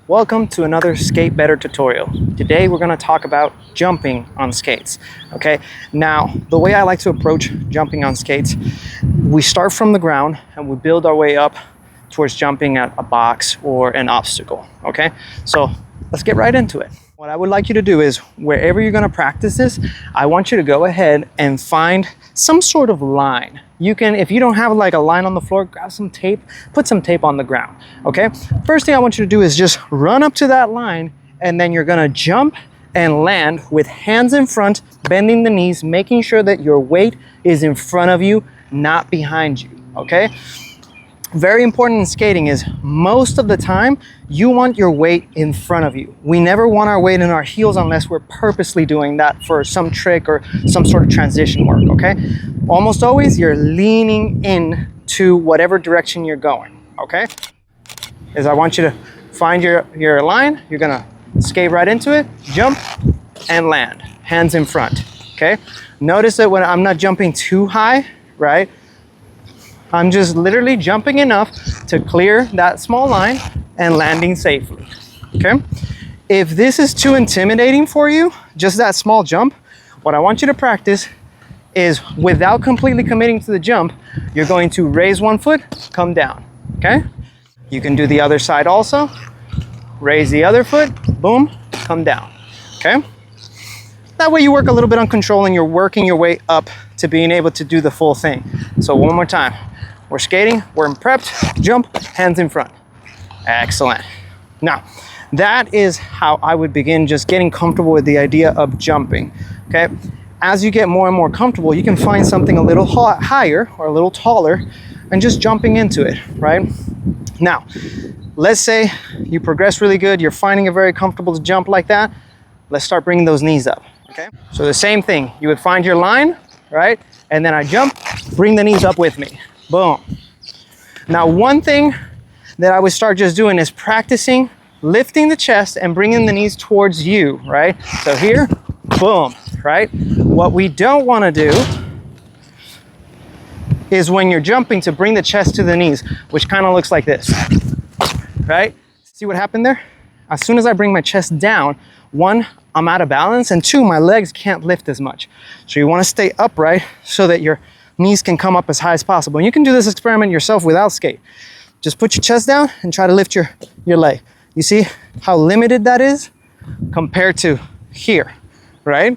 Welcome to another Skate Better tutorial. Today we're going to talk about jumping on skates. Okay, now the way I like to approach jumping on skates, we start from the ground and we build our way up towards jumping at a box or an obstacle. Okay, so let's get right into it. What I would like you to do is, wherever you're going to practice this, I want you to go ahead and find some sort of line. You can, if you don't have like a line on the floor, grab some tape, put some tape on the ground. Okay, first thing I want you to do is just run up to that line, and then you're going to jump and land with hands in front, bending the knees, making sure that your weight is in front of you, not behind you. Okay, very important in skating is, most of the time you want your weight in front of you. We never want our weight in our heels unless we're purposely doing that for some trick or some sort of transition work. Okay, almost always you're leaning in to whatever direction you're going. Okay, I want you to find your line. You're gonna skate right into it, jump and land, hands in front. Okay, notice that when I'm not jumping too high, right, I'm just literally jumping enough to clear that small line and landing safely. Okay, if this is too intimidating for you, just that small jump, what I want you to practice is, without completely committing to the jump, you're going to raise one foot, come down. Okay, you can do the other side also. Raise the other foot, boom, come down. Okay, that way you work a little bit on control and you're working your way up to being able to do the full thing. So one more time. We're skating, we're prepped, jump, hands in front. Excellent. Now, that is how I would begin just getting comfortable with the idea of jumping. Okay, as you get more and more comfortable, you can find something a little higher or a little taller and just jumping into it, right? Now, let's say you progress really good, you're finding it very comfortable to jump like that. Let's start bringing those knees up. Okay, so the same thing, you would find your line, right? And then I jump, bring the knees up with me. Boom. Now, one thing that I would start just doing is practicing lifting the chest and bringing the knees towards you, right? So here, boom, right? What we don't want to do is, when you're jumping, to bring the chest to the knees, which kind of looks like this, right? See what happened there? As soon as I bring my chest down, one, I'm out of balance, and two, my legs can't lift as much. So you want to stay upright so that your knees can come up as high as possible. And you can do this experiment yourself without skate. Just put your chest down and try to lift your leg. You see how limited that is compared to here, right?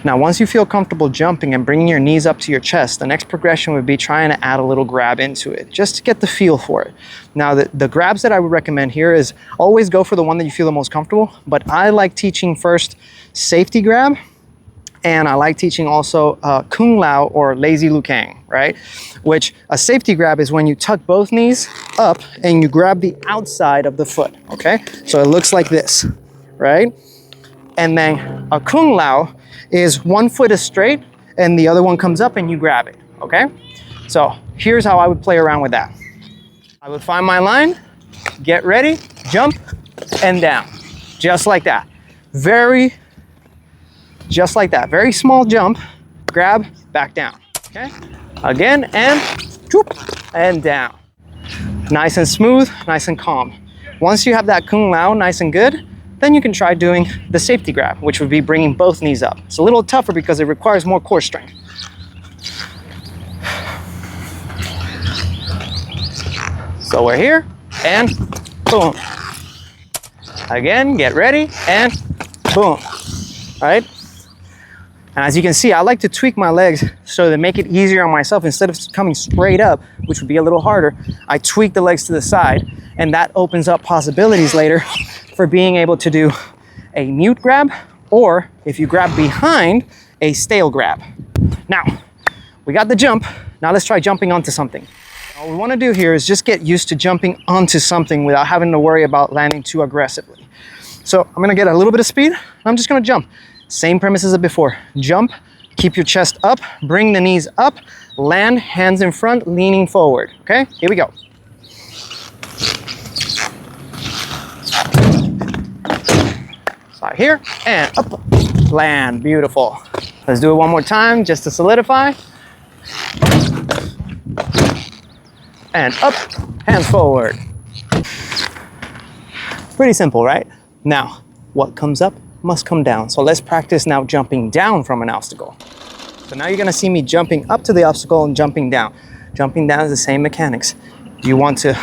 Now, once you feel comfortable jumping and bringing your knees up to your chest, the next progression would be trying to add a little grab into it, just to get the feel for it. Now, the grabs that I would recommend here is, always go for the one that you feel the most comfortable, but I like teaching first safety grab, and I like teaching also Kung Lao or lazy Kang, right? Which, a safety grab is when you tuck both knees up and you grab the outside of the foot, okay? So it looks like this, right? And then a Kung Lao is one foot is straight and the other one comes up and you grab it, okay? So here's how I would play around with that. I would find my line, get ready, jump and down, just like that. Just like that, very small jump, grab, back down, okay? Again, and whoop, and down. Nice and smooth, nice and calm. Once you have that Kung Lao nice and good, then you can try doing the safety grab, which would be bringing both knees up. It's a little tougher because it requires more core strength. So we're here, and boom. Again, get ready, and boom, right? And as you can see, I like to tweak my legs so to make it easier on myself. Instead of coming straight up, which would be a little harder, I tweak the legs to the side, and that opens up possibilities later for being able to do a mute grab, or if you grab behind, a stale grab. Now, we got the jump. Now let's try jumping onto something. All we want to do here is just get used to jumping onto something without having to worry about landing too aggressively. So I'm going to get a little bit of speed. I'm just going to jump. Same premise as before. Jump, keep your chest up, bring the knees up, land, hands in front, leaning forward. Okay, here we go. Slide here, and up, land, beautiful. Let's do it one more time, just to solidify. And up, hands forward. Pretty simple, right? Now, what comes up must come down. So let's practice now jumping down from an obstacle. So now you're gonna see me jumping up to the obstacle and jumping down. Jumping down is the same mechanics. You want to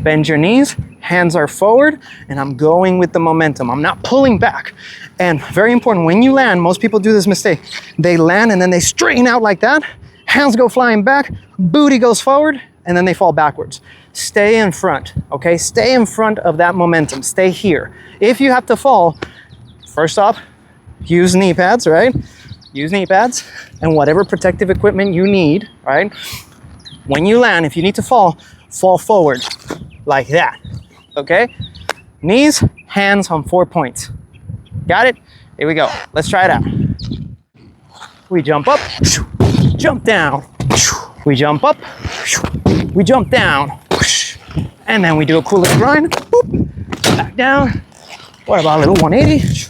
bend your knees, hands are forward, and I'm going with the momentum. I'm not pulling back. And very important, when you land, most people do this mistake. They land and then they straighten out like that. Hands go flying back, booty goes forward, and then they fall backwards. Stay in front, okay? Stay in front of that momentum, stay here. If you have to fall, first off, use knee pads, right? Use knee pads and whatever protective equipment you need, right? When you land, if you need to fall forward like that, okay? Knees, hands on 4 points. Got it? Here we go. Let's try it out. We jump up, jump down. We jump up, we jump down. And then we do a cool little grind, boop, back down. What about a little 180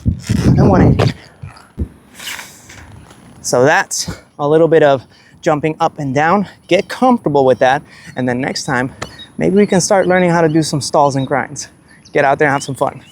and 180? So that's a little bit of jumping up and down. Get comfortable with that. And then next time, maybe we can start learning how to do some stalls and grinds. Get out there and have some fun.